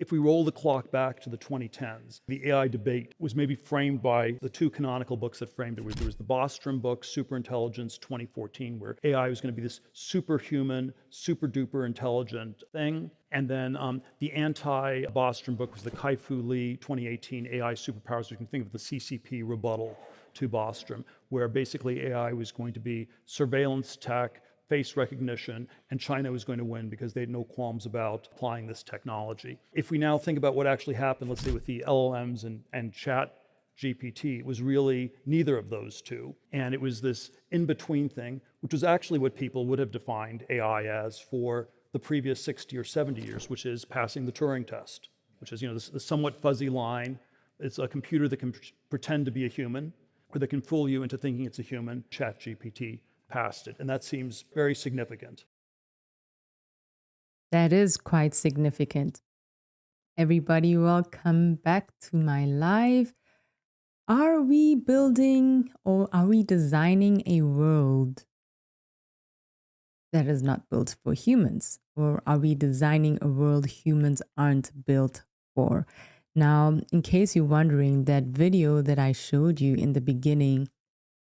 If we roll the clock back to the 2010s, the AI debate was maybe framed by the two canonical books that framed it. There was the Bostrom book, Superintelligence 2014, where AI was going to be this superhuman, super duper intelligent thing. And then the anti-Bostrom book was the Kai-Fu Lee 2018 AI Superpowers. You can think of the CCP rebuttal to Bostrom, where basically AI was going to be surveillance tech, face recognition, and China was going to win because they had no qualms about applying this technology. If we now think about what actually happened, let's say with the LLMs and chat GPT, it was really neither of those two. And it was this in-between thing, which was actually what people would have defined AI as for the previous 60 or 70 years, which is passing the Turing test, which is, the somewhat fuzzy line. It's a computer that can pretend to be a human, or that can fool you into thinking it's a human. Chat GPT passed it, and that seems very significant. That is quite significant. Everybody, welcome back to my live. Are we building or are we designing a world that is not built for humans? Or are we designing a world humans aren't built for? Now, in case you're wondering, that video that I showed you in the beginning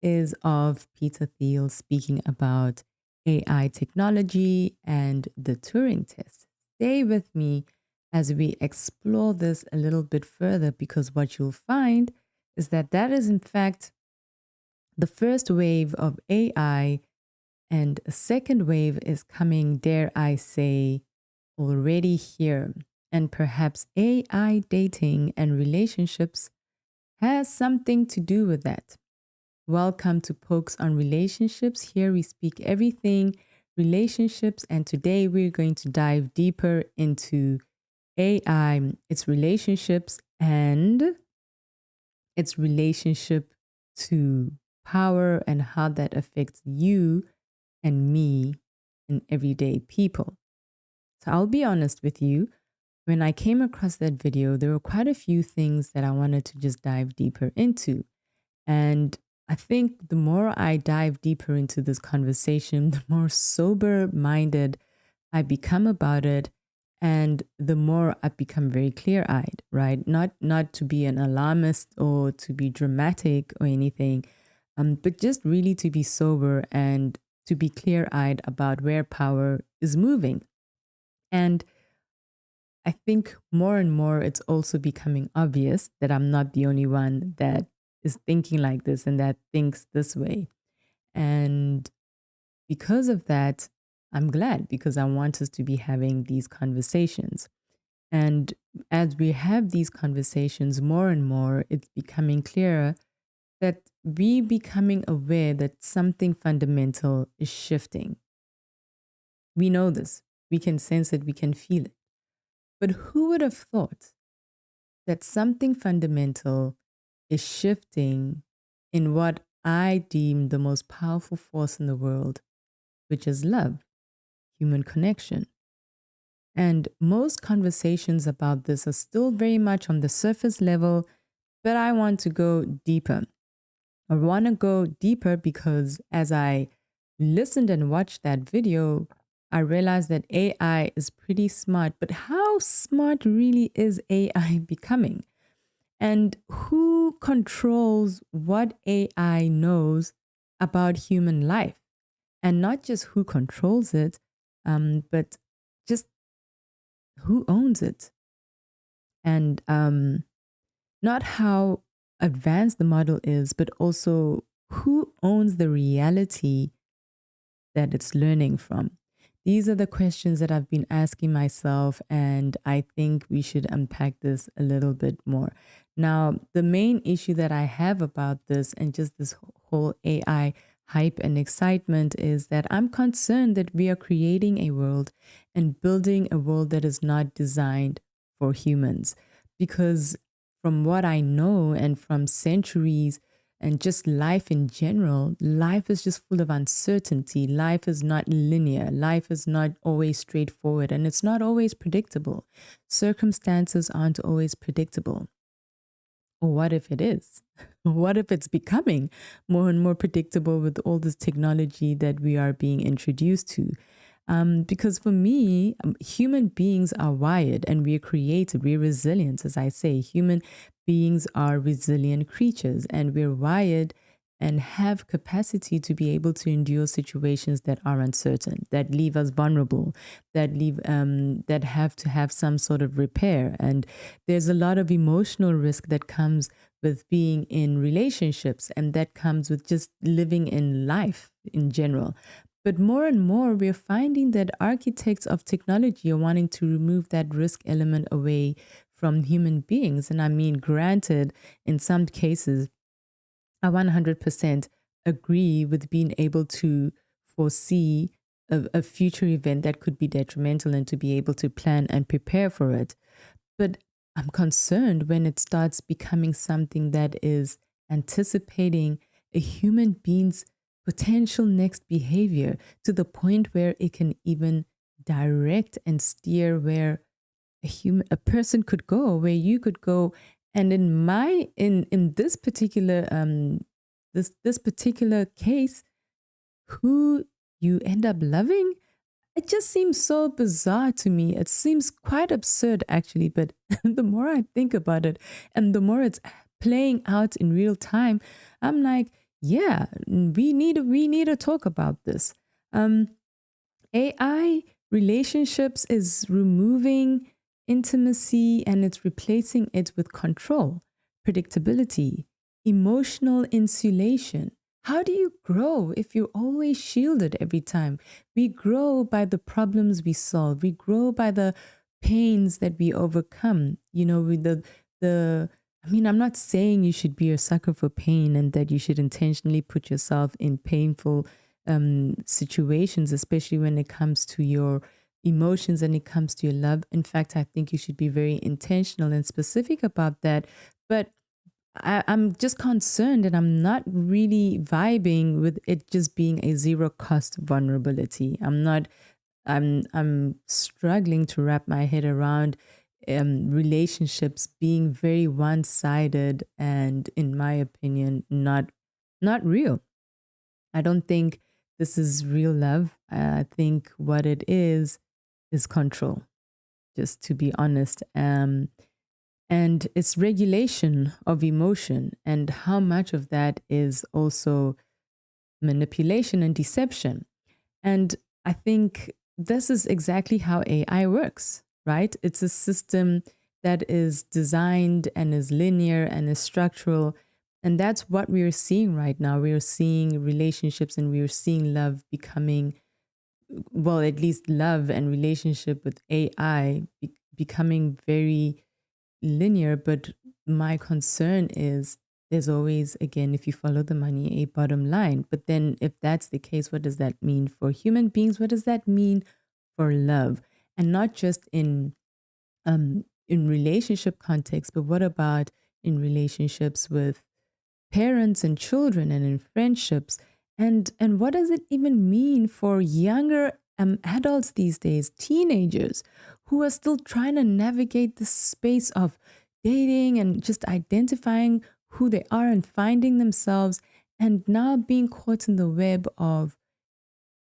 is of Peter Thiel speaking about AI technology and the Turing test. Stay with me as we explore this a little bit further, because what you'll find is that that is in fact the first wave of AI, and a second wave is coming, dare I say, already here. And perhaps AI dating and relationships has something to do with that. Welcome to Pokes on Relationships. Here we speak everything relationships, and today we're going to dive deeper into AI, its relationships, and its relationship to power and how that affects you and me and everyday people. So I'll be honest with you. When I came across that video, there were quite a few things that I wanted to just dive deeper into. And I think the more I dive deeper into this conversation, the more sober-minded I become about it, and the more I become very clear-eyed, right? Not to be an alarmist or to be dramatic or anything, but just really to be sober and to be clear-eyed about where power is moving. And I think more and more it's also becoming obvious that I'm not the only one that is thinking like this and that thinks this way. And because of that, I'm glad, because I want us to be having these conversations. And as we have these conversations more and more, it's becoming clearer that we becoming aware that something fundamental is shifting. We know this. We can sense it. We can feel it. But who would have thought that something fundamental is shifting in what I deem the most powerful force in the world, which is love, human connection? And most conversations about this are still very much on the surface level, but I want to go deeper. I want to go deeper because as I listened and watched that video, I realized that AI is pretty smart, but how smart really is AI becoming? And who controls what AI knows about human life? And not just who controls it, but just who owns it? And not how advanced the model is, but also who owns the reality that it's learning from. These are the questions that I've been asking myself, and I think we should unpack this a little bit more. Now, the main issue that I have about this and just this whole AI hype and excitement is that I'm concerned that we are creating a world and building a world that is not designed for humans. Because from what I know and from centuries and just life in general, life is just full of uncertainty. Life is not linear. Life is not always straightforward, and it's not always predictable. Circumstances aren't always predictable. Or what if it is? What if it's becoming more and more predictable with all this technology that we are being introduced to? Because for me, human beings are wired and we're created, we're resilient. As I say, human beings are resilient creatures and we're wired and have capacity to be able to endure situations that are uncertain, that leave us vulnerable, that have to have some sort of repair. And there's a lot of emotional risk that comes with being in relationships, and that comes with just living in life in general. But more and more, we're finding that architects of technology are wanting to remove that risk element away from human beings. And I mean, granted, in some cases, I 100% agree with being able to foresee a future event that could be detrimental and to be able to plan and prepare for it. But I'm concerned when it starts becoming something that is anticipating a human being's potential next behavior to the point where it can even direct and steer where a person could go, where you could go. And in this particular this particular case, who you end up loving, it just seems so bizarre to me. It seems quite absurd, actually. But the more I think about it and the more it's playing out in real time, I'm like, yeah, we need to talk about this. Um, AI relationships is removing intimacy and it's replacing it with control, predictability, emotional insulation. How do you grow if you're always shielded every time? We grow by the problems we solve. We grow by the pains that we overcome. You know, with the I mean, I'm not saying you should be a sucker for pain and that you should intentionally put yourself in painful situations, especially when it comes to your emotions and it comes to your love. In fact, I think you should be very intentional and specific about that. But I'm just concerned and I'm not really vibing with it just being a zero cost vulnerability. I'm struggling to wrap my head around relationships being very one-sided and, in my opinion, not real. I don't think this is real love. I think what it is control, just to be honest. And it's regulation of emotion, and how much of that is also manipulation and deception. And I think this is exactly how AI works, right? It's a system that is designed and is linear and is structural. And that's what we are seeing right now. We are seeing relationships and we are seeing love becoming, well, at least love and relationship with AI becoming very linear. But my concern is there's always, again, if you follow the money, a bottom line. But then if that's the case, what does that mean for human beings? What does that mean for love? And not just in relationship context, but what about in relationships with parents and children and in friendships? And what does it even mean for younger adults these days, teenagers who are still trying to navigate the space of dating and just identifying who they are and finding themselves, and now being caught in the web of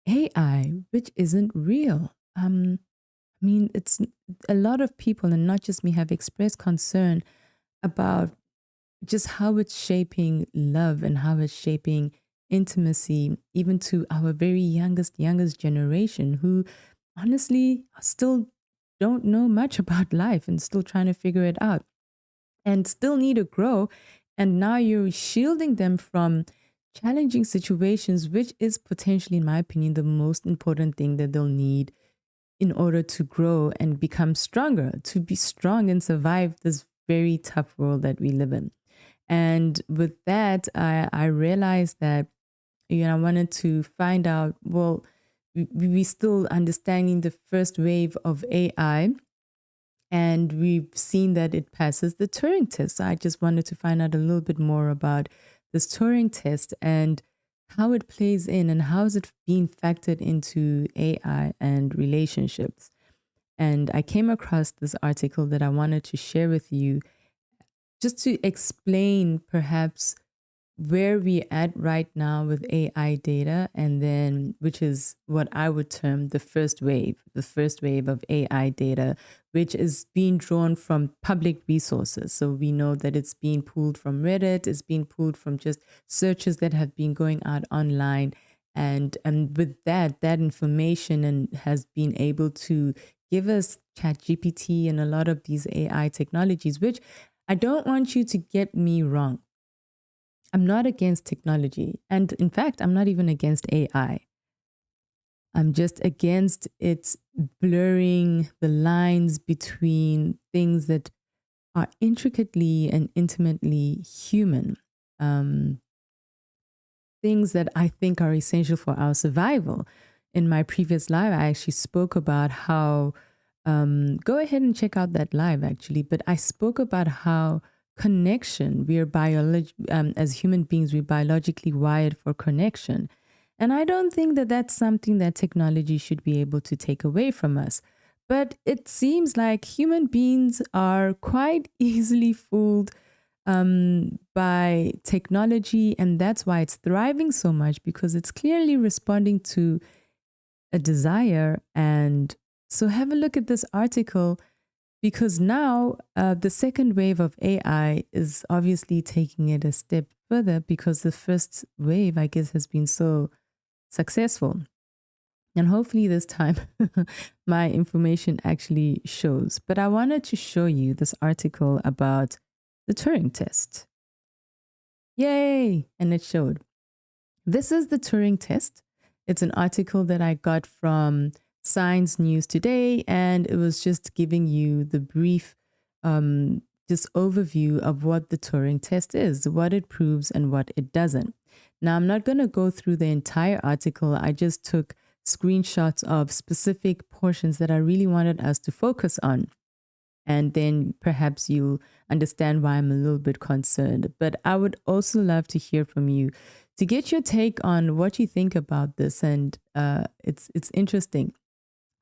AI, which isn't real? I mean, it's a lot of people, and not just me, have expressed concern about just how it's shaping love and how it's shaping intimacy, even to our very youngest generation, who honestly still don't know much about life and still trying to figure it out and still need to grow. And now you're shielding them from challenging situations, which is potentially, in my opinion, the most important thing that they'll need in order to grow and become stronger, to be strong and survive this very tough world that we live in. And with that, I realized that, I wanted to find out, well, we still understanding the first wave of AI, and we've seen that it passes the Turing test. So I just wanted to find out a little bit more about this Turing test and how it plays in and how is it being factored into AI and relationships. And I came across this article that I wanted to share with you just to explain perhaps where we're at right now with AI data, and then which is what I would term the first wave of AI data, which is being drawn from public resources. So we know that it's being pulled from Reddit, it's being pulled from just searches that have been going out online. And with that information and has been able to give us ChatGPT and a lot of these AI technologies, which I don't want you to get me wrong. I'm not against technology. And in fact, I'm not even against AI. I'm just against its blurring the lines between things that are intricately and intimately human, um, things that I think are essential for our survival. In my previous live, I actually spoke about how, go ahead and check out that live actually, but I spoke about how connection, as human beings, we're biologically wired for connection. And I don't think that that's something that technology should be able to take away from us. But it seems like human beings are quite easily fooled by technology. And that's why it's thriving so much, because it's clearly responding to a desire. And so have a look at this article, because now the second wave of AI is obviously taking it a step further, because the first wave, I guess, has been so successful. And hopefully this time my information actually shows. But I wanted to show you this article about the Turing test. Yay! And it showed. This is the Turing test. It's an article that I got from Science News Today, and it was just giving you the brief just overview of what the Turing test is, what it proves and what it doesn't. Now, I'm not going to go through the entire article. I just took screenshots of specific portions that I really wanted us to focus on. And then perhaps you'll understand why I'm a little bit concerned. But I would also love to hear from you to get your take on what you think about this. And it's interesting.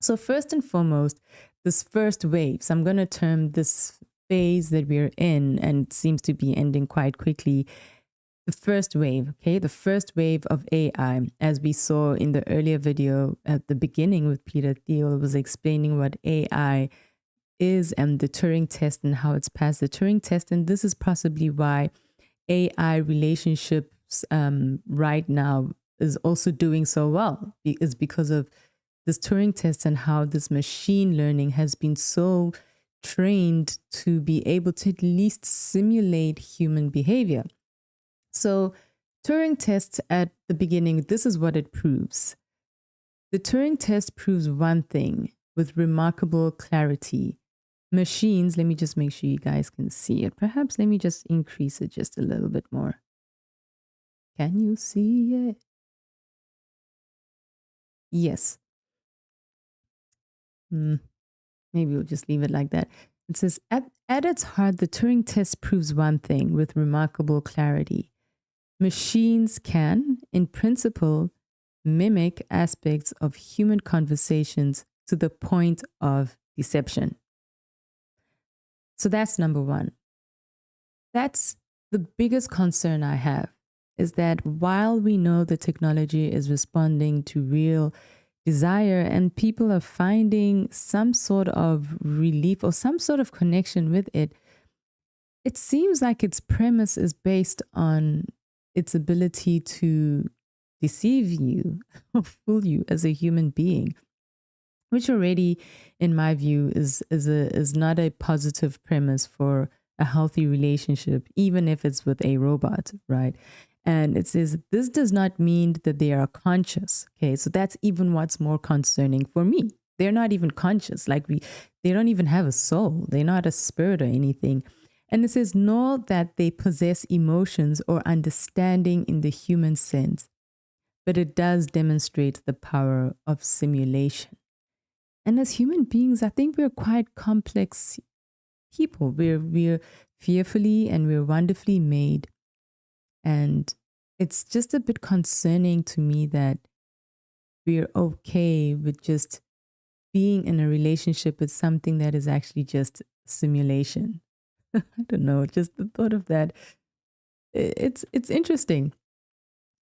So first and foremost, this first wave, so I'm going to term this phase that we're in, and seems to be ending quite quickly, the first wave, okay? The first wave of AI, as we saw in the earlier video at the beginning with Peter Thiel, was explaining what AI is and the Turing test and how it's passed the Turing test. And this is possibly why AI relationships right now is also doing so well, is because of this Turing test and how this machine learning has been so trained to be able to at least simulate human behavior. So Turing test at the beginning, this is what it proves. The Turing test proves one thing with remarkable clarity. Machines, let me just make sure you guys can see it. Perhaps let me just increase it just a little bit more. Can you see it? Yes. Maybe we'll just leave it like that. It says, at its heart, the Turing test proves one thing with remarkable clarity. Machines can, in principle, mimic aspects of human conversations to the point of deception. So that's number one. That's the biggest concern I have, is that while we know the technology is responding to real desire and people are finding some sort of relief or some sort of connection with it, it seems like its premise is based on its ability to deceive you or fool you as a human being, which already, in my view, is not a positive premise for a healthy relationship, even if it's with a robot, right? And it says this does not mean that they are conscious. Okay, so that's even what's more concerning for me. They're not even conscious. They don't even have a soul. They're not a spirit or anything. And it says, nor that they possess emotions or understanding in the human sense, but it does demonstrate the power of simulation. And as human beings, I think we're quite complex people. We're fearfully and we're wonderfully made. And it's just a bit concerning to me that we're okay with just being in a relationship with something that is actually just simulation. I don't know, just the thought of that It's interesting.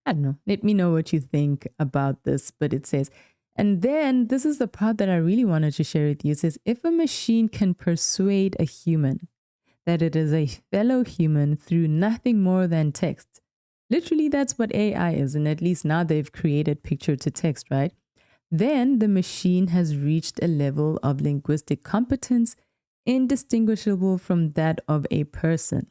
I don't know. Let me know what you think about this. But it says, and then this is the part that I really wanted to share with you. It says, if a machine can persuade a human that it is a fellow human through nothing more than text, literally that's what AI is. And at least now they've created picture to text, right? Then the machine has reached a level of linguistic competence indistinguishable from that of a person.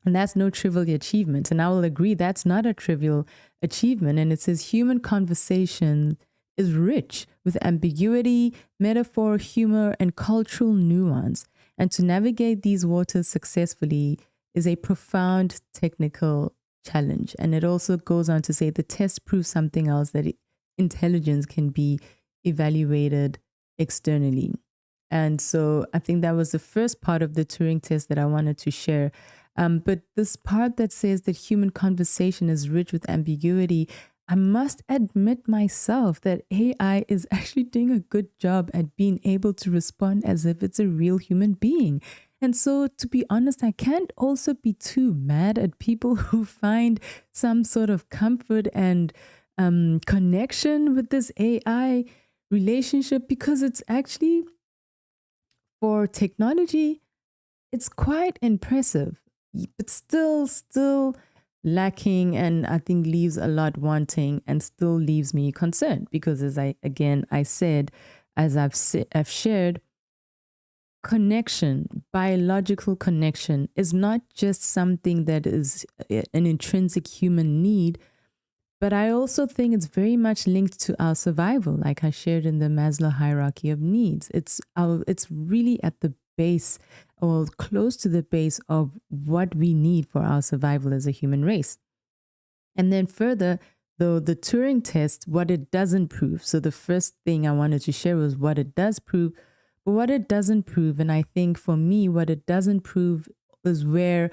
And that's no trivial achievement. And I will agree that's not a trivial achievement. And it says human conversation is rich with ambiguity, metaphor, humor, and cultural nuance. And to navigate these waters successfully is a profound technical challenge. And it also goes on to say the test proves something else, that intelligence can be evaluated externally. And so I think that was the first part of the Turing test that I wanted to share. But this part that says that human conversation is rich with ambiguity, I must admit myself that AI is actually doing a good job at being able to respond as if it's a real human being. And so, to be honest, I can't also be too mad at people who find some sort of comfort and connection with this AI relationship, because it's actually, for technology, it's quite impressive, but still lacking, and I think leaves a lot wanting, and still leaves me concerned because, as I said, as I've shared, connection, biological connection, is not just something that is an intrinsic human need, but I also think it's very much linked to our survival, like I shared in the Maslow hierarchy of needs. It's really at the base, or close to the base, of what we need for our survival as a human race. And then further, though, the Turing test, what it doesn't prove. So the first thing I wanted to share was what it does prove, but what it doesn't prove. And I think for me, what it doesn't prove is where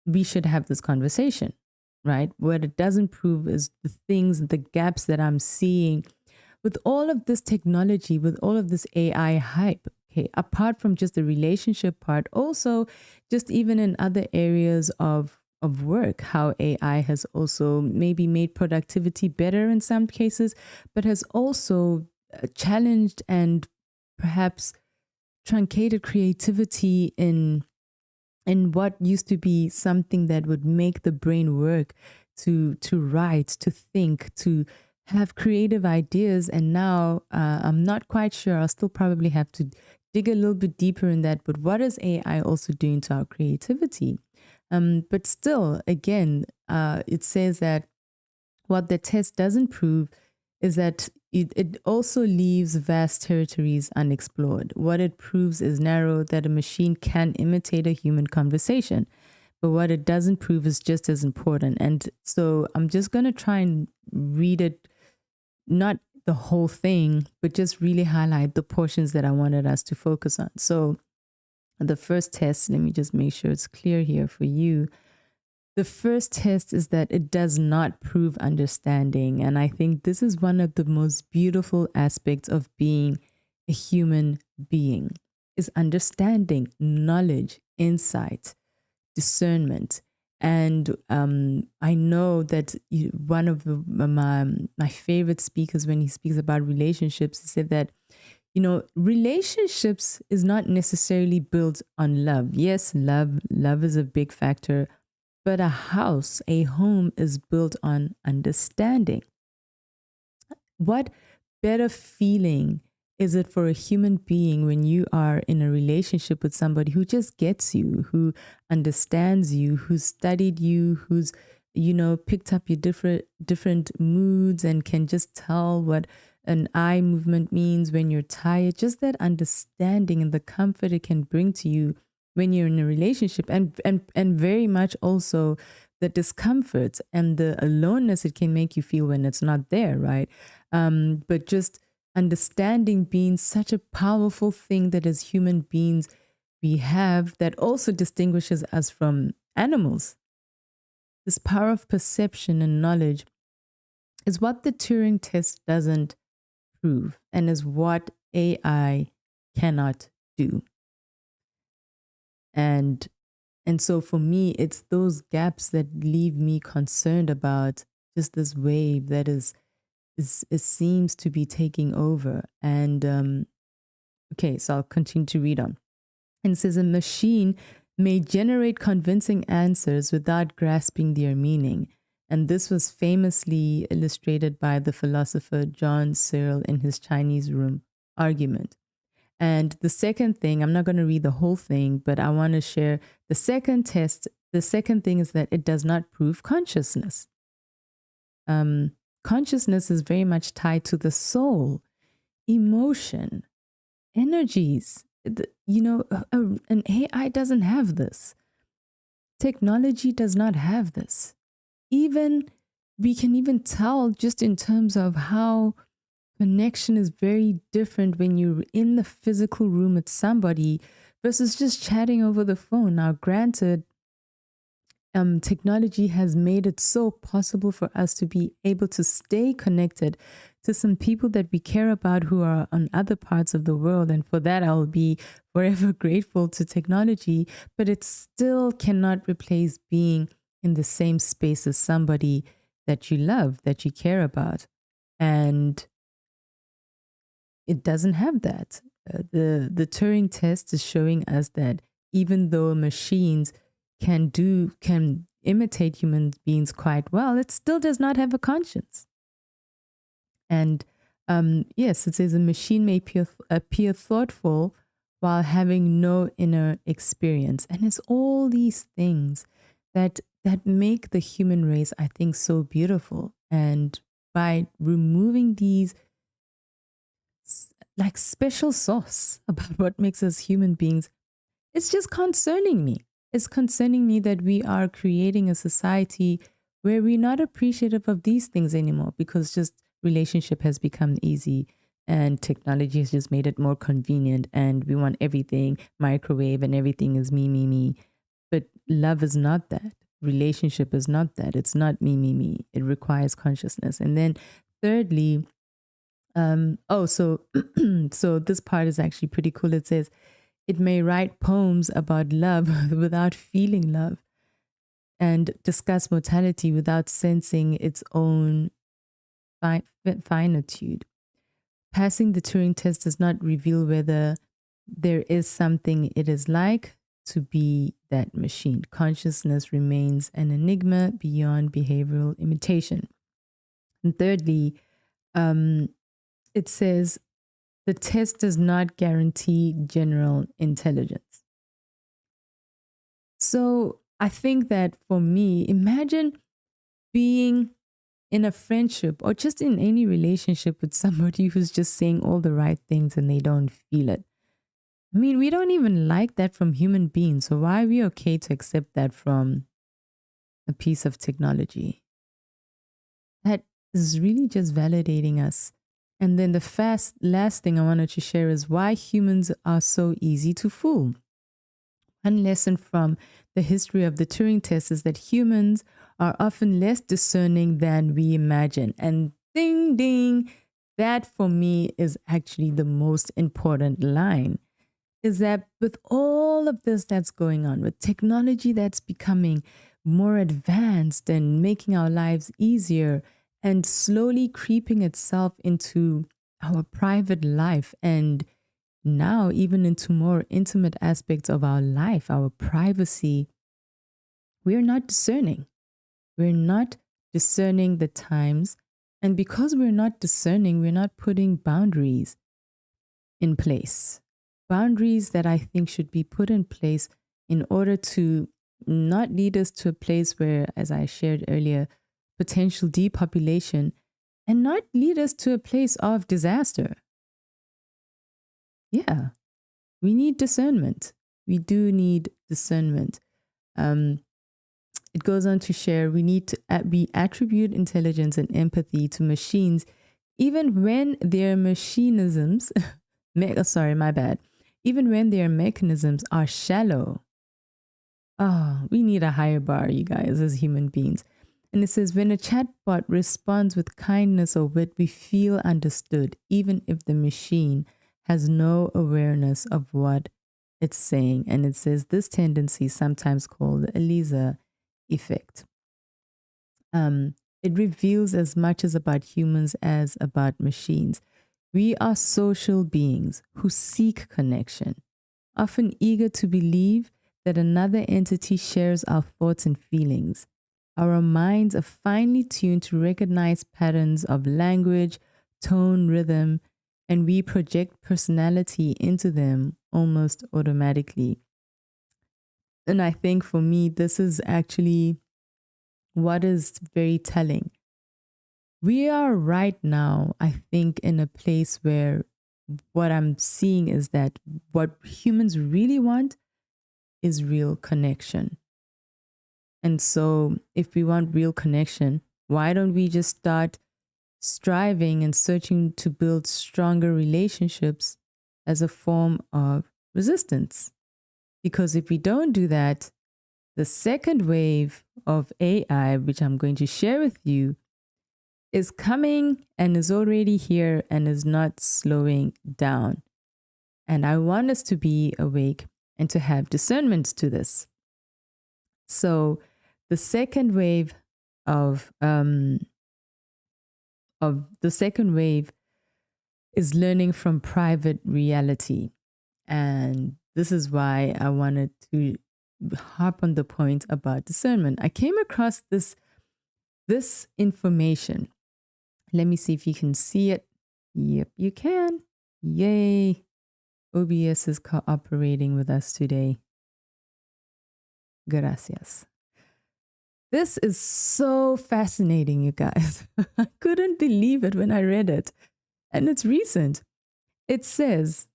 we should have this conversation, right? What it doesn't prove is the things, the gaps that I'm seeing with all of this technology, with all of this AI hype. Okay, apart from just the relationship part, also just even in other areas of work, how AI has also maybe made productivity better in some cases, but has also challenged and perhaps truncated creativity in what used to be something that would make the brain work to write, to think, to have creative ideas. And now I'm not quite sure. I'll still probably have to dig a little bit deeper in that. But what is AI also doing to our creativity? But still, again, it says that what the test doesn't prove is that it also leaves vast territories unexplored. What it proves is narrow, that a machine can imitate a human conversation. But what it doesn't prove is just as important. And so I'm just going to try and read it, not the whole thing, but just really highlight the portions that I wanted us to focus on. So the first test, let me just make sure it's clear here for you. The first test is that it does not prove understanding. And I think this is one of the most beautiful aspects of being a human being, is understanding, knowledge, insight, discernment. And I know that one of my favorite speakers, when he speaks about relationships, he said that, relationships is not necessarily built on love. Yes, love is a big factor, but a house, a home, is built on understanding. What better feeling is it for a human being when you are in a relationship with somebody who just gets you, who understands you, who's studied you, who's, picked up your different moods and can just tell what an eye movement means when you're tired. Just that understanding and the comfort it can bring to you when you're in a relationship, and very much also the discomfort and the aloneness it can make you feel when it's not there, right? But just understanding being such a powerful thing that as human beings we have, that also distinguishes us from animals. This power of perception and knowledge is what the Turing test doesn't prove, and is what AI cannot do. And And so for me, it's those gaps that leave me concerned about just this wave that it seems to be taking over. And okay, so I'll continue to read on. And it says a machine may generate convincing answers without grasping their meaning. And this was famously illustrated by the philosopher John Searle in his Chinese room argument. And the second thing, I'm not going to read the whole thing, but I want to share the second test. The second thing is that it does not prove consciousness. Consciousness is very much tied to the soul, emotion, energies. An AI doesn't have this. Technology does not have this. We can even tell just in terms of how connection is very different when you're in the physical room with somebody versus just chatting over the phone. Now, granted, technology has made it so possible for us to be able to stay connected to some people that we care about who are on other parts of the world. And for that, I'll be forever grateful to technology, but it still cannot replace being in the same space as somebody that you love, that you care about. And it doesn't have that. The Turing test is showing us that even though machines can imitate human beings quite well, it still does not have a conscience. And yes, it says a machine may appear thoughtful while having no inner experience. And it's all these things that make the human race, I think, so beautiful. And by removing these like special sauce about what makes us human beings, it's just concerning me. It's concerning me that we are creating a society where we're not appreciative of these things anymore because just relationship has become easy and technology has just made it more convenient and we want everything microwave and everything is me, me, me. But love is not that. Relationship is not that. It's not me, me, me. It requires consciousness. And then thirdly, so this part is actually pretty cool. It says, it may write poems about love without feeling love and discuss mortality without sensing its own finitude. Passing the Turing test does not reveal whether there is something it is like to be that machine. Consciousness remains an enigma beyond behavioral imitation. And thirdly, it says, the test does not guarantee general intelligence. So I think that for me, imagine being in a friendship or just in any relationship with somebody who's just saying all the right things and they don't feel it. I mean, we don't even like that from human beings. So why are we okay to accept that from a piece of technology? That is really just validating us. And then the last thing I wanted to share is why humans are so easy to fool. One lesson from the history of the Turing test is that humans are often less discerning than we imagine. And ding, ding, that for me is actually the most important line, is that with all of this that's going on, with technology that's becoming more advanced and making our lives easier, and slowly creeping itself into our private life and now even into more intimate aspects of our life, our privacy, we're not discerning. We're not discerning the times. And because we're not discerning, we're not putting boundaries in place. Boundaries that I think should be put in place in order to not lead us to a place where, as I shared earlier, potential depopulation, and not lead us to a place of disaster. Yeah, we need discernment. We do need discernment. It goes on to share, we attribute intelligence and empathy to machines, even when their mechanisms, even when their mechanisms are shallow. Oh, we need a higher bar, you guys, as human beings. And it says, when a chatbot responds with kindness or wit, we feel understood, even if the machine has no awareness of what it's saying. And it says this tendency, sometimes called the Eliza effect, it reveals as much as about humans as about machines. We are social beings who seek connection, often eager to believe that another entity shares our thoughts and feelings. Our minds are finely tuned to recognize patterns of language, tone, rhythm, and we project personality into them almost automatically. And I think for me, this is actually what is very telling. We are right now, I think, in a place where what I'm seeing is that what humans really want is real connection. And so, if we want real connection, why don't we just start striving and searching to build stronger relationships as a form of resistance? Because if we don't do that, the second wave of AI, which I'm going to share with you, is coming and is already here and is not slowing down. And I want us to be awake and to have discernment to this. So the second wave of the second wave is learning from private reality. And this is why I wanted to harp on the point about discernment. I came across this information. Let me see if you can see it. Yep, you can. Yay. OBS is cooperating with us today. Gracias. This is so fascinating, you guys. I couldn't believe it when I read it. And it's recent. It says,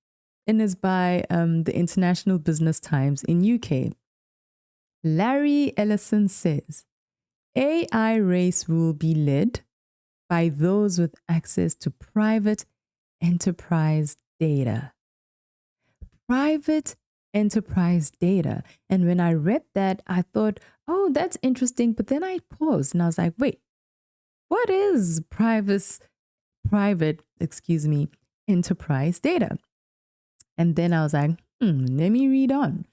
and is by the International Business Times in UK. Larry Ellison says, AI race will be led by those with access to private enterprise data. Private enterprise data. And when I read that, I thought, oh, that's interesting. But then I paused and I was like, wait, what is private, enterprise data? And then I was like, let me read on.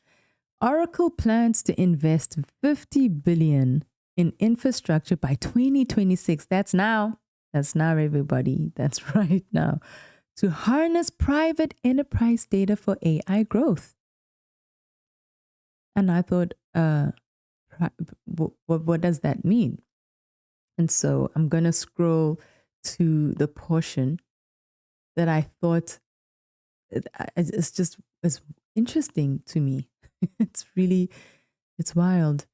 Oracle plans to invest $50 billion in infrastructure by 2026. That's now. That's now, everybody. That's right now. To harness private enterprise data for AI growth. And I thought, what does that mean? And so I'm going to scroll to the portion that I thought it's interesting to me. It's wild.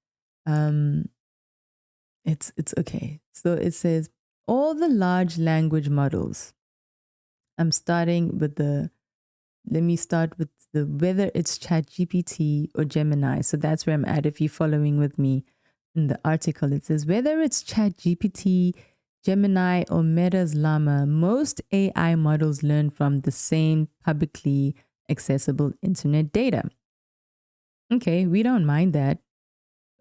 It's okay. So it says all the large language models. Let me start with whether it's ChatGPT or Gemini. So that's where I'm at. If you're following with me in the article, it says whether it's ChatGPT, Gemini, or Meta's Llama, most AI models learn from the same publicly accessible internet data. Okay, we don't mind that,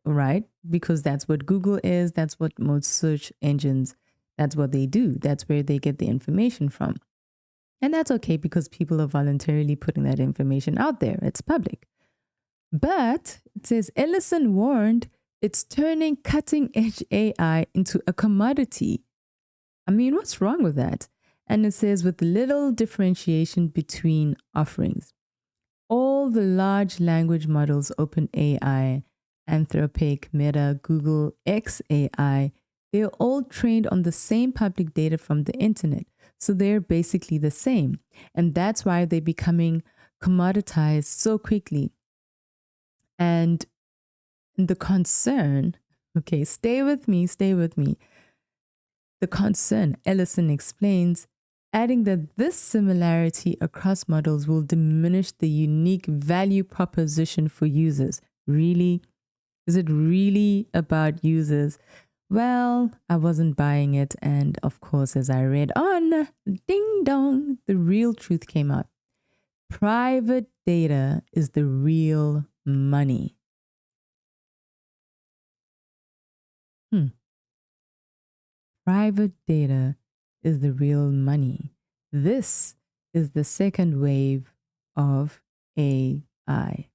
right? Because that's what Google is. That's what most search engines, that's what they do. That's where they get the information from. And that's okay because people are voluntarily putting that information out there. It's public. But it says Ellison warned it's turning cutting edge AI into a commodity. I mean, what's wrong with that? And it says with little differentiation between offerings. All the large language models, OpenAI, Anthropic, Meta, Google, XAI, they're all trained on the same public data from the internet. So they're basically the same. And that's why they're becoming commoditized so quickly. And the concern, okay, stay with me. The concern, Ellison explains, adding that this similarity across models will diminish the unique value proposition for users. Really? Is it really about users? Well, I wasn't buying it. And of course, as I read on, ding dong, the real truth came out. Private data is the real money. Private data is the real money. This is the second wave of AI. AI.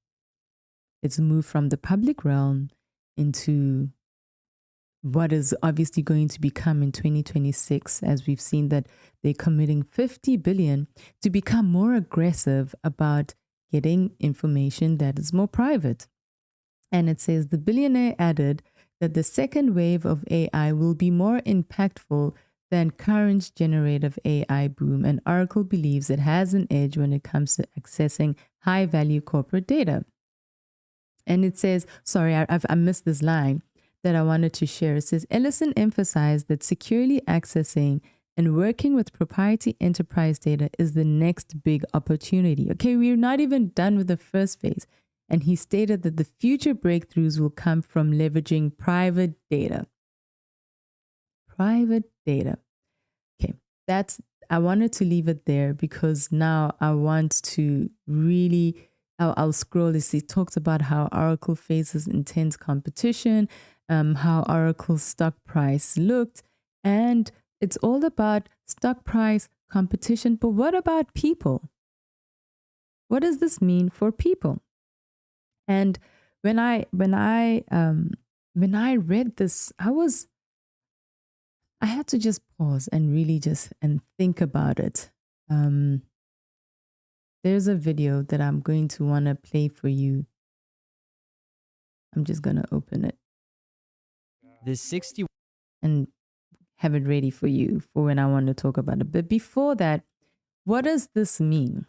It's moved from the public realm into what is obviously going to become in 2026, as we've seen that they're committing 50 billion to become more aggressive about getting information that is more private. And it says the billionaire added that the second wave of AI will be more impactful than current generative AI boom, and Oracle believes it has an edge when it comes to accessing high value corporate data. And it says, sorry, I missed this line that I wanted to share. It says, Ellison emphasized that securely accessing and working with proprietary enterprise data is the next big opportunity. Okay, we're not even done with the first phase. And he stated that the future breakthroughs will come from leveraging private data. Private data. Okay, I wanted to leave it there because now I want to really, I'll scroll this. It talks about how Oracle faces intense competition, how Oracle's stock price looked, and it's all about stock price competition. But what about people? What does this mean for people? And when I read this, I had to just pause and really just and think about it. There's a video that I'm going to want to play for you. I'm just going to open it. This 60 and have it ready for you for when I want to talk about it. But before that, what does this mean?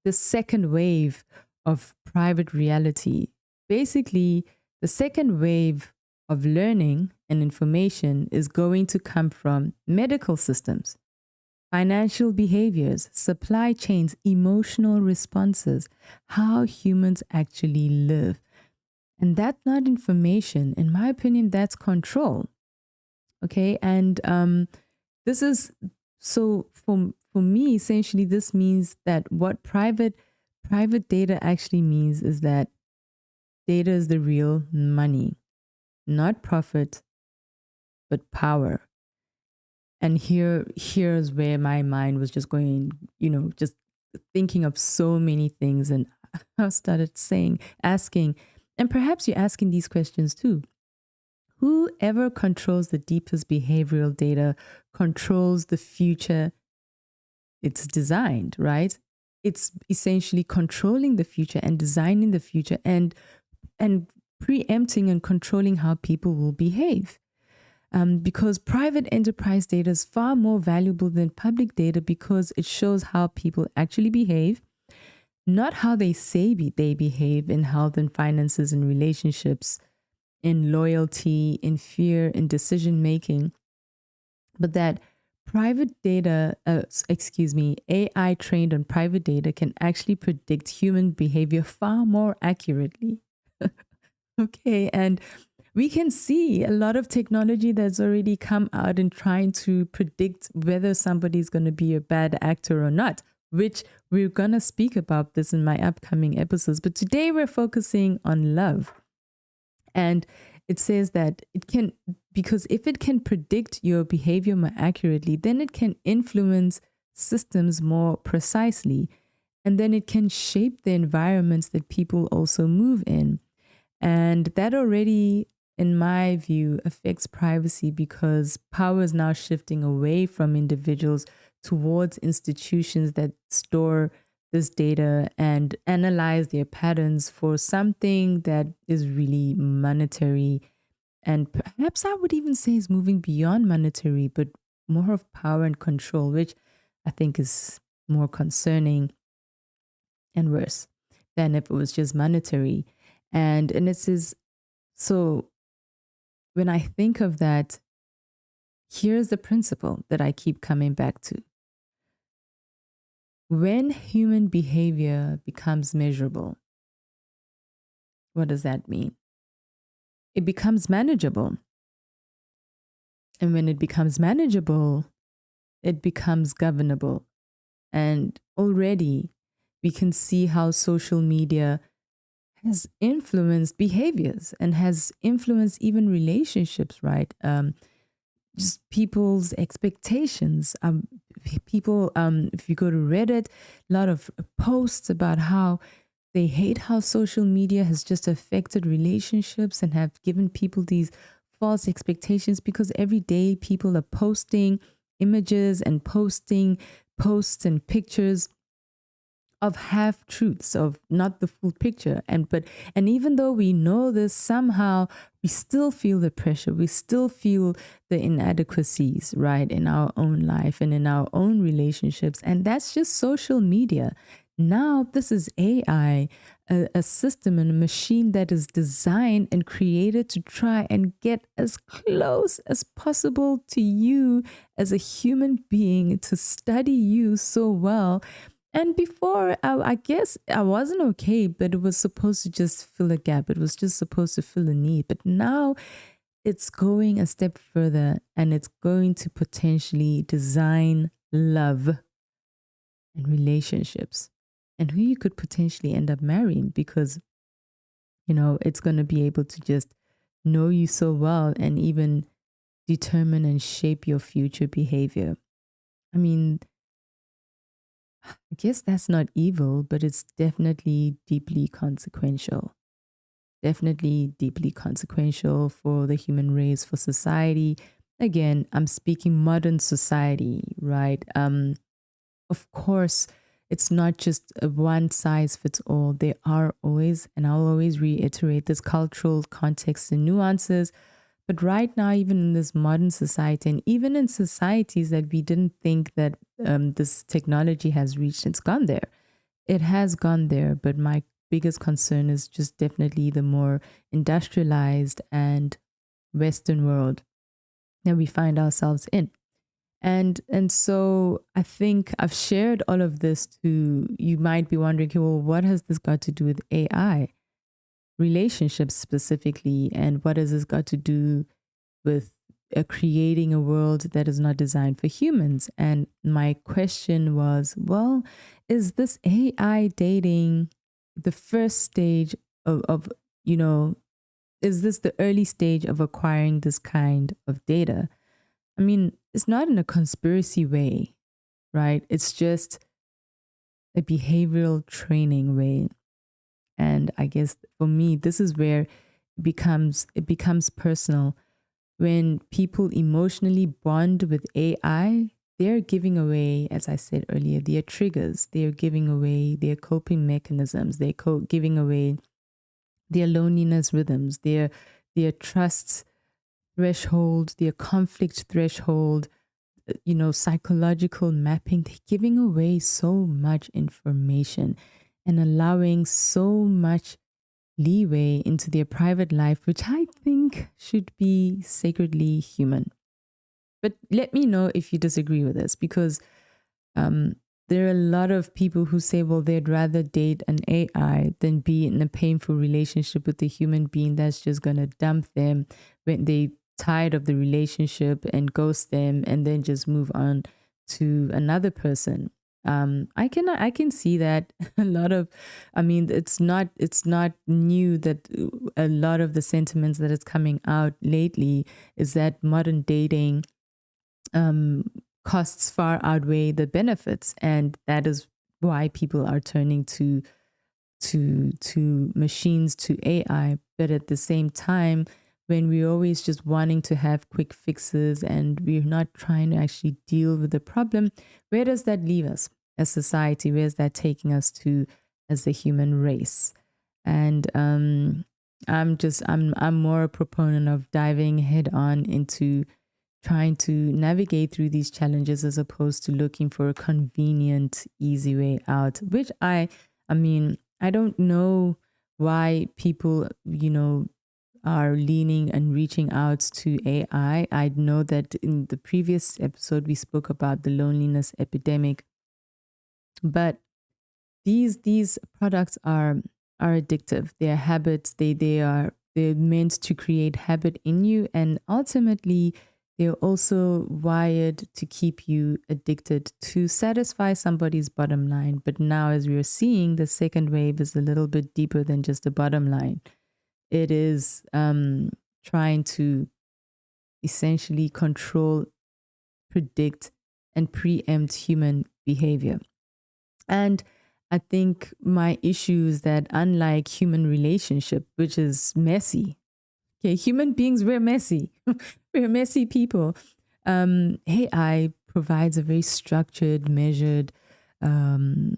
The second wave of private reality. Basically, the second wave of learning and information is going to come from medical systems, financial behaviors, supply chains, emotional responses, how humans actually live. And that's not information. In my opinion, that's control. Okay. And this is so for me, essentially, this means that what private data actually means is that data is the real money, not profit, but power. And here's where my mind was just going, just thinking of so many things. And I started asking, and perhaps you're asking these questions too. Whoever controls the deepest behavioral data controls the future it's designed, right? It's essentially controlling the future and designing the future and preempting and controlling how people will behave. Because private enterprise data is far more valuable than public data because it shows how people actually behave, not how they say they behave in health and finances and relationships, in loyalty, in fear, in decision making, but that AI trained on private data can actually predict human behavior far more accurately. Okay, and we can see a lot of technology that's already come out in trying to predict whether somebody's going to be a bad actor or not, which we're going to speak about this in my upcoming episodes. But today we're focusing on love. And it says that it can, because if it can predict your behavior more accurately, then it can influence systems more precisely. And then it can shape the environments that people also move in. And that already, in my view, affects privacy because power is now shifting away from individuals towards institutions that store this data and analyze their patterns for something that is really monetary. And perhaps I would even say is moving beyond monetary, but more of power and control, which I think is more concerning and worse than if it was just monetary. And it says, so when I think of that, here's the principle that I keep coming back to. When human behavior becomes measurable, what does that mean? It becomes manageable. And when it becomes manageable, it becomes governable. And already we can see how social media has influenced behaviors and has influenced even relationships, right? Just people's expectations. People, if you go to Reddit, a lot of posts about how They hate how social media has just affected relationships and have given people these false expectations, because every day people are posting images and posting posts and pictures of half truths, of not the full picture. And even though we know this, somehow we still feel the pressure, we still feel the inadequacies, right, in our own life and in our own relationships. And that's just social media. Now this is AI, a system and a machine that is designed and created to try and get as close as possible to you as a human being, to study you so well. And before, I guess I wasn't okay, but it was supposed to just fill a gap. It was just supposed to fill a need. But now it's going a step further, and it's going to potentially design love and relationships and who you could potentially end up marrying, because, it's going to be able to just know you so well and even determine and shape your future behavior. I mean, I guess that's not evil, but it's definitely deeply consequential. Definitely deeply consequential for the human race, for society. Again, I'm speaking modern society, right? Of course, it's not just a one size fits all. There are always, and I'll always reiterate this, cultural context and nuances. But right now, even in this modern society, and even in societies that we didn't think that this technology has reached, it's gone there. It has gone there. But my biggest concern is just definitely the more industrialized and Western world that we find ourselves in. And so I think I've shared all of this to, you might be wondering, okay, well, what has this got to do with AI? Relationships specifically, and what has this got to do with creating a world that is not designed for humans? And my question was, well, is this AI dating the first stage of is this the early stage of acquiring this kind of data? I mean, it's not in a conspiracy way, right? It's just a behavioral training way. And I guess for me, this is where it becomes personal. When people emotionally bond with AI, they're giving away, as I said earlier, their triggers. They're giving away their coping mechanisms. They're giving away their loneliness rhythms, their trust threshold, their conflict threshold, psychological mapping. They're giving away so much information and allowing so much leeway into their private life, which I think should be sacredly human. But let me know if you disagree with this, because there are a lot of people who say, well, they'd rather date an AI than be in a painful relationship with a human being that's just going to dump them when they tired of the relationship and ghost them and then just move on to another person. I can see that a lot of, I mean, it's not new that a lot of the sentiments that is coming out lately is that modern dating costs far outweigh the benefits, and that is why people are turning to machines, to AI. But at the same time, when we're always just wanting to have quick fixes and we're not trying to actually deal with the problem, where does that leave us as society? Where's that taking us to as the human race? And I'm more a proponent of diving head on into trying to navigate through these challenges as opposed to looking for a convenient, easy way out, which I mean, I don't know why people, are leaning and reaching out to AI. I know that in the previous episode, we spoke about the loneliness epidemic, but these products are addictive. They are habits. They're meant to create habit in you, and ultimately they're also wired to keep you addicted, to satisfy somebody's bottom line. But now, as we're seeing, the second wave is a little bit deeper than just the bottom line. It is trying to essentially control, predict, and preempt human behavior. And I think my issue is that unlike human relationship, which is messy, okay, human beings, we're messy. We're messy people. AI provides a very structured, measured, um,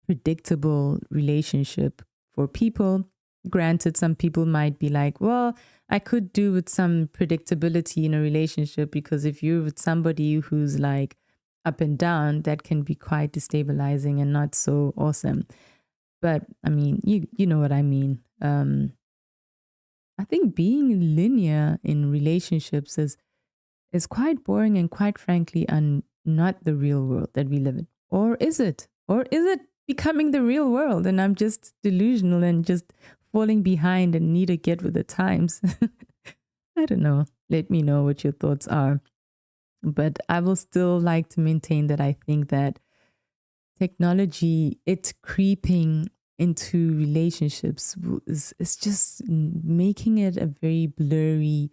predictable relationship for people. Granted, some people might be like, well, I could do with some predictability in a relationship because if you're with somebody who's like up and down, that can be quite destabilizing and not so awesome. But I mean, you know what I mean. I think being linear in relationships is quite boring and quite frankly not the real world that we live in. Or is it? Or is it becoming the real world and I'm just delusional and just falling behind and need to get with the times? I don't know. Let me know what your thoughts are. But I will still like to maintain that I think that technology, it's creeping into relationships is just making it a very blurry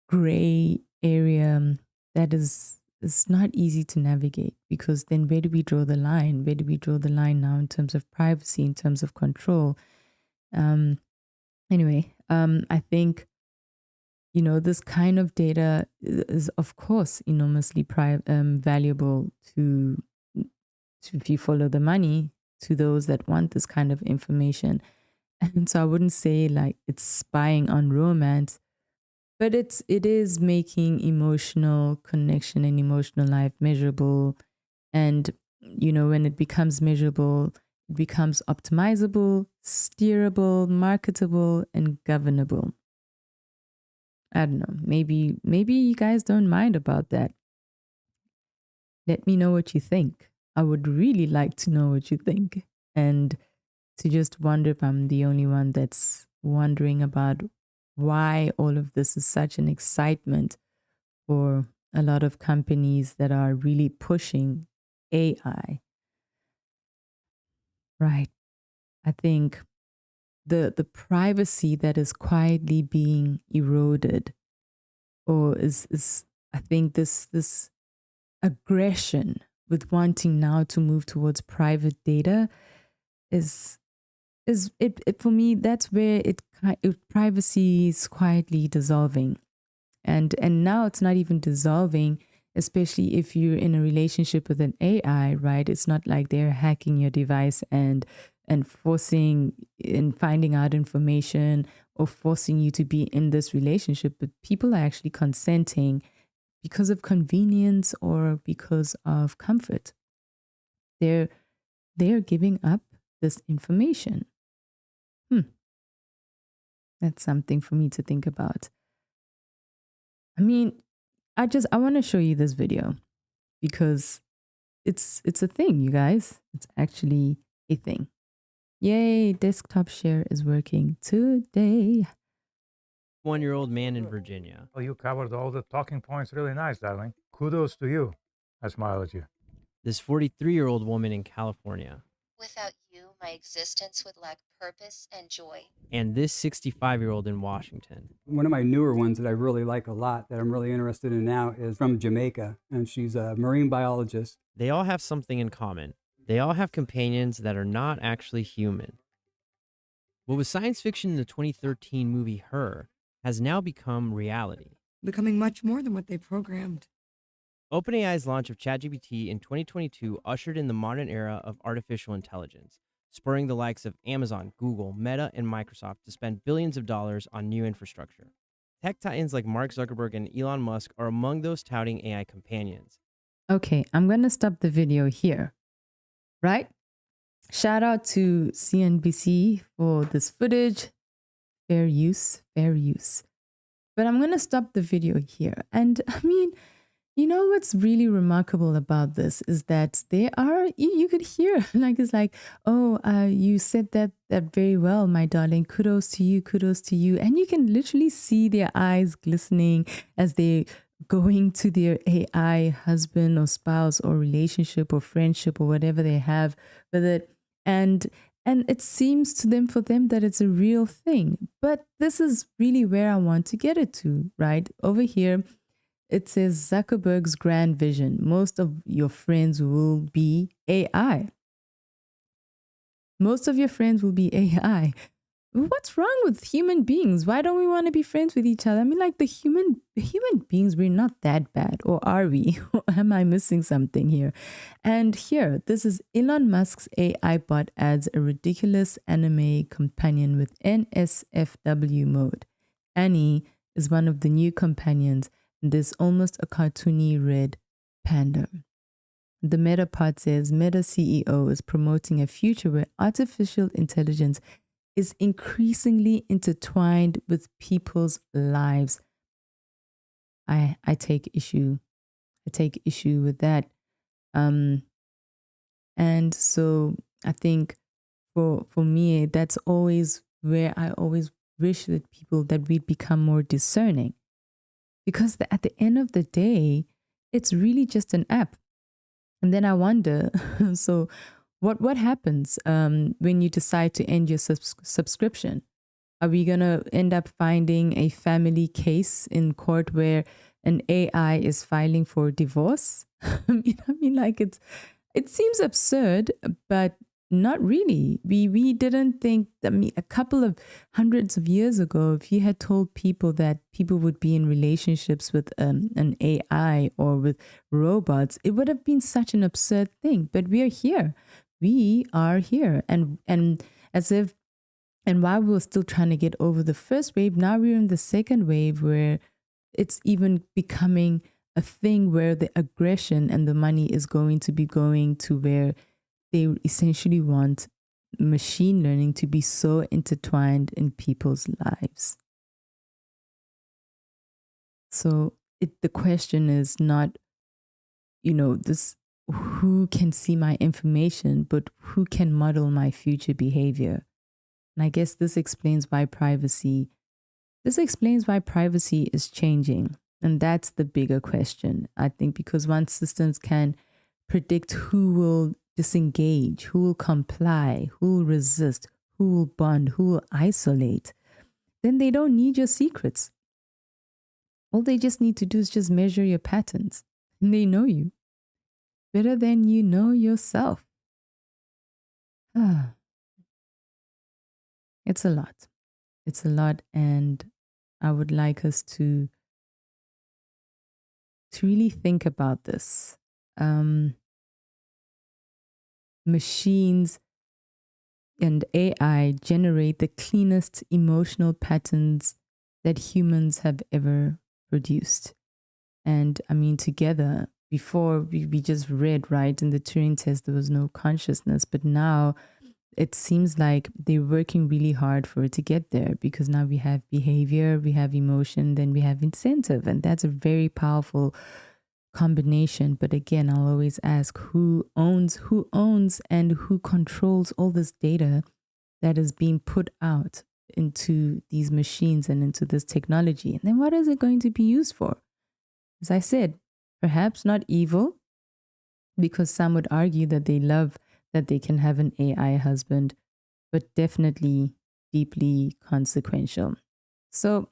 gray area that is not easy to navigate, because then where do we draw the line? Where do we draw the line now in terms of privacy, in terms of control? Anyway, I think, you know, this kind of data is of course enormously valuable to if you follow the money, to those that want this kind of information. And so I wouldn't say like it's spying on romance, but it is making emotional connection and emotional life measurable. And you know, when it becomes measurable, it becomes optimizable, steerable, marketable, and governable. I don't know. Maybe you guys don't mind about that. Let me know what you think. I would really like to know what you think. And to just wonder if I'm the only one that's wondering about why all of this is such an excitement for a lot of companies that are really pushing AI. Right. I think the privacy that is quietly being eroded, or is I think this aggression with wanting now to move towards private data is it for me, that's where privacy is quietly dissolving. And now it's not even dissolving, especially if you're in a relationship with an AI, right? It's not like they're hacking your device and forcing and finding out information or forcing you to be in this relationship, but people are actually consenting because of convenience or because of comfort. They're giving up this information. That's something for me to think about. I mean, I want to show you this video because it's a thing, you guys. It's actually a thing. Yay, desktop share is working today. 1-year-old man in Virginia. Well, you covered all the talking points really nice, darling. Kudos to you. I smile at you. This 43-year-old woman in California. Without you, my existence would lack purpose and joy. And this 65-year-old in Washington. One of my newer ones that I really like a lot, that I'm really interested in now, is from Jamaica, and she's a marine biologist. They all have something in common. They all have companions that are not actually human. What was science fiction in the 2013 movie Her has now become reality. Becoming much more than what they programmed. OpenAI's launch of ChatGPT in 2022 ushered in the modern era of artificial intelligence, spurring the likes of Amazon, Google, Meta, and Microsoft to spend billions of dollars on new infrastructure. Tech titans like Mark Zuckerberg and Elon Musk are among those touting AI companions. Okay, I'm going to stop the video here, right? Shout out to CNBC for this footage. Fair use, fair use. But I'm going to stop the video here. And I mean, you know what's really remarkable about this is that there are, you could hear, like, it's like, oh, you said that very well, my darling. Kudos to you, kudos to you. And you can literally see their eyes glistening as they going to their AI husband or spouse or relationship or friendship or whatever they have with it. And it seems to them, for them, that it's a real thing. But this is really where I want to get it to, right? Over here, it says Zuckerberg's grand vision. Most of your friends will be AI. Most of your friends will be AI. What's wrong with human beings? Why don't we want to be friends with each other? I mean, like the human beings, we're not that bad, or are we? Or am I missing something here? And here, this is Elon Musk's AI bot adds a ridiculous anime companion with NSFW mode. Annie is one of the new companions, and there's almost a cartoony red panda. The Meta part says Meta CEO is promoting a future where artificial intelligence is increasingly intertwined with people's lives. I take issue. I take issue with that. And so I think for me, that's always where I always wish that we'd become more discerning. Because at the end of the day, it's really just an app. And then I wonder, so what happens when you decide to end your subscription? Are we going to end up finding a family case in court where an AI is filing for divorce? I mean, like it seems absurd, but not really. We didn't think, I mean, a couple of hundreds of years ago, if you had told people that people would be in relationships with an AI or with robots, it would have been such an absurd thing. But we are here. We are here. And while we were still trying to get over the first wave, now we're in the second wave where it's even becoming a thing where the aggression and the money is going to be going to where they essentially want machine learning to be so intertwined in people's lives. So the question is not, this who can see my information, but who can model my future behavior. And I guess this explains why privacy is changing. And that's the bigger question, I think, because once systems can predict who will disengage, who will comply, who will resist, who will bond, who will isolate, then they don't need your secrets. All they just need to do is just measure your patterns, and they know you better than you know yourself. It's a lot. It's a lot, and I would like us to really think about this. Machines and AI generate the cleanest emotional patterns that humans have ever produced. And I mean, together, before we just read, right, in the Turing test, there was no consciousness, but now it seems like they're working really hard for it to get there, because now we have behavior, we have emotion, then we have incentive. And that's a very powerful combination. But again, I'll always ask who owns and who controls all this data that is being put out into these machines and into this technology. And then what is it going to be used for? As I said, perhaps not evil, because some would argue that they love that they can have an AI husband, but definitely deeply consequential. So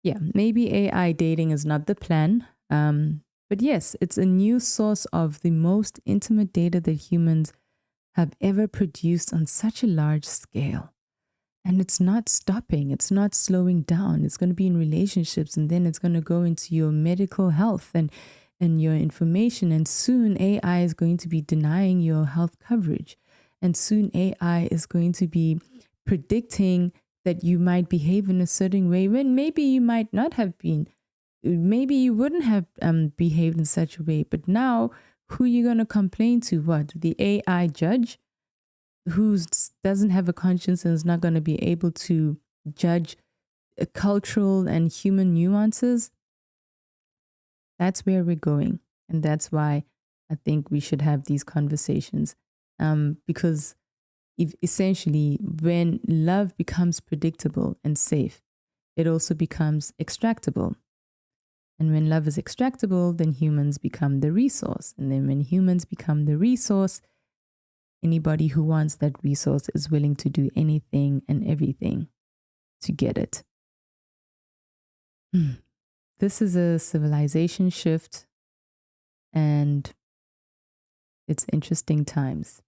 yeah, maybe AI dating is not the plan. But yes, it's a new source of the most intimate data that humans have ever produced on such a large scale. And it's not stopping. It's not slowing down. It's going to be in relationships, and then it's going to go into your medical health and your information. And soon AI is going to be denying your health coverage. And soon AI is going to be predicting that you might behave in a certain way when maybe you might not have been. Maybe you wouldn't have behaved in such a way. But now, who are you going to complain to? What? The AI judge who doesn't have a conscience and is not going to be able to judge cultural and human nuances? That's where we're going. And that's why I think we should have these conversations. Because essentially, when love becomes predictable and safe, it also becomes extractable. And when love is extractable, then humans become the resource. And then when humans become the resource, anybody who wants that resource is willing to do anything and everything to get it. This is a civilization shift, and it's interesting times.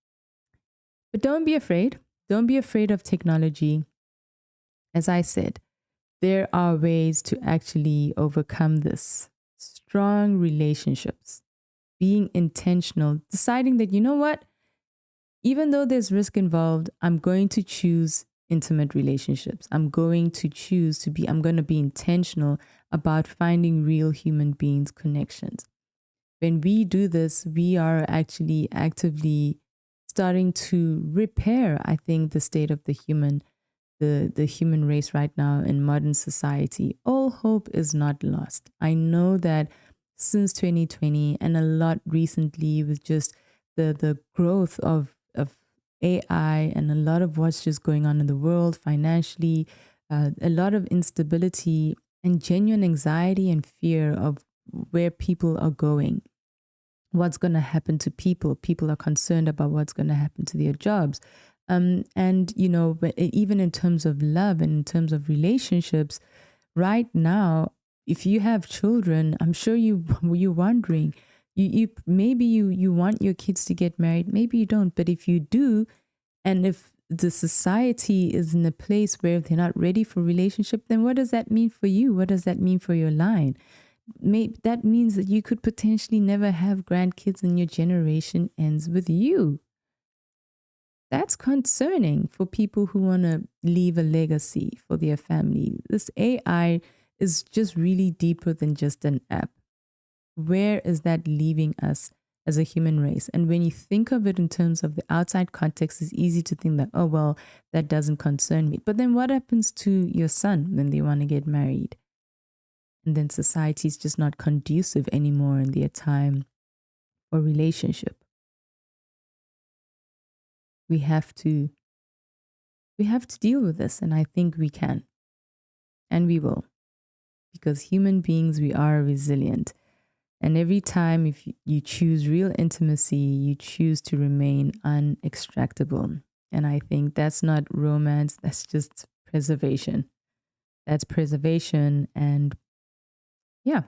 But don't be afraid. don't be afraid of technology. As I said, there are ways to actually overcome this. Strong relationships, being intentional, deciding that, you know what, even though there's risk involved, I'm going to choose intimate relationships. I'm going to be intentional about finding real human beings connections. When we do this, we are actually actively starting to repair, I think, the state of the human race right now in modern society. All hope is not lost. I know that since 2020 and a lot recently with just the growth of AI and a lot of what's just going on in the world financially, a lot of instability and genuine anxiety and fear of where people are going, what's going to happen to people. People are concerned about what's going to happen to their jobs. And, you know, even in terms of love and in terms of relationships, right now, if you have children, I'm sure you're wondering, maybe you want your kids to get married, maybe you don't, but if you do, and if the society is in a place where they're not ready for relationship, then what does that mean for you? What does that mean for your line? That means that you could potentially never have grandkids and your generation ends with you. That's concerning for people who want to leave a legacy for their family. This AI is just really deeper than just an app. Where is that leaving us as a human race? And when you think of it in terms of the outside context, it's easy to think that, oh, well, that doesn't concern me. But then what happens to your son when they want to get married? And then society is just not conducive anymore in their time for relationship. We have to deal with this, and I think we can. And we will. Because human beings, we are resilient. And every time if you choose real intimacy, you choose to remain unextractable. And I think that's not romance, that's just preservation. That's preservation. And yeah,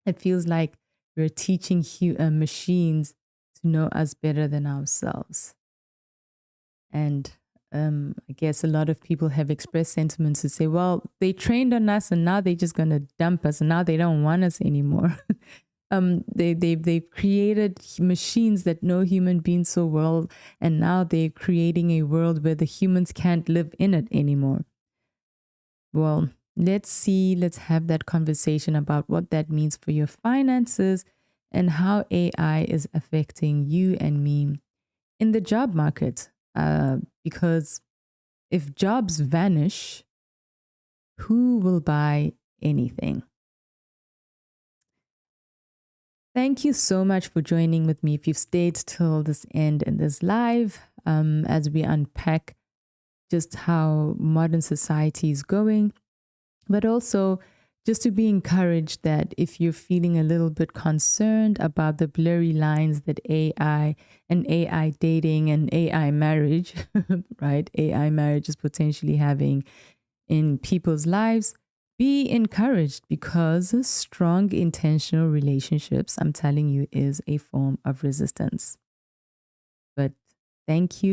it feels like we're teaching machines to know us better than ourselves. And I guess a lot of people have expressed sentiments to say, well, they trained on us and now they're just going to dump us and now they don't want us anymore. They've created machines that know human beings so well, and now they're creating a world where the humans can't live in it anymore. Well, let's have that conversation about what that means for your finances and how AI is affecting you and me in the job market. Because if jobs vanish, who will buy anything? Thank you so much for joining with me. If you've stayed till this end in this live, as we unpack just how modern society is going, but also just to be encouraged that if you're feeling a little bit concerned about the blurry lines that AI and AI dating and AI marriage, right? AI marriage is potentially having in people's lives, be encouraged, because strong intentional relationships, I'm telling you, is a form of resistance. But thank you.